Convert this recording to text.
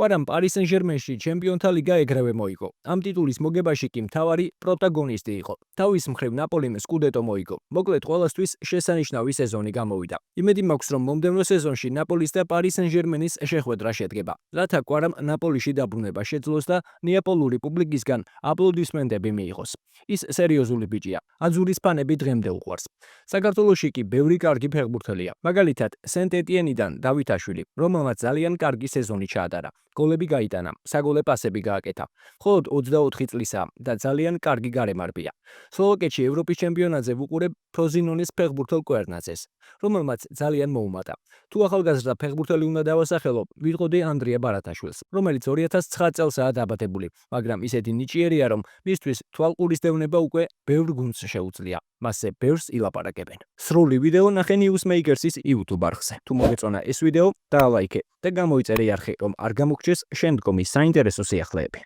კვარამ პარის სენ-ჟერმენში ჩემპიონთა ლიგა ეგრევე მოიგო. ამ ტიტულის მოგებაში კი მთავარი პროტაგონისტი იყო. თავის მხრივ ნაპოლიმ სკუდეტო მოიგო. მოკლედ ყველასთვის შესანიშნავი სეზონი გამოვიდა. იმედი მაქვს, რომ მომდევნო სეზონში ნაპოლის და პარის სენ-ჟერმენის შეხვედრა შედგება, რათა კვარამ ნაპოლიში დაბრუნება შეძლოს და ნეაპოლური პუბლიკისგან აპლოდისმენტები მიიღოს. ის სერიოზული ბიჭია. აძურის ფანები დღემდე უყვარს. საქართველოში კი ბევრი კარგი ფეხბურთელია. მაგალითად, სენტ-ეტიენიდან დავითაშვილი, რომელმაც ძალიან კარგი სეზონი ჩაატარა. გოლები გაიტანა, საგოლე პასები გააკეთა. მხოლოდ 24 წლისაა და ძალიან კარგი გარემარბია. სლოვაკეთში ევროპის ჩემპიონატზე ვუყურებ ფროზინონის ფეხბურთელ კვერნაძეს, რომელმაც ძალიან მოუმატა. თუ ახალგაზრდა ფეხბურთელი უნდა დავასახელო, ვიტყოდი ანდრია ბარათაშვილს, რომელიც 2009 წელსაა დაბადებული, მაგრამ ისეთი ნიჭიერია, რომ მისთვის თვალყურისდევნება უკვე ბევრ გუნდს შეუძლია. მასზე ბევრს ილაპარაკებენ. სრული ვიდეო ნახე Newsmakers's YouTube არხზე. თუ მოგეწონა ეს ვიდეო, დაალაიქე და გამოიწერე იარხი, რომ არ გამოგჩეს შემდგომი საინტერესო სიახლეები.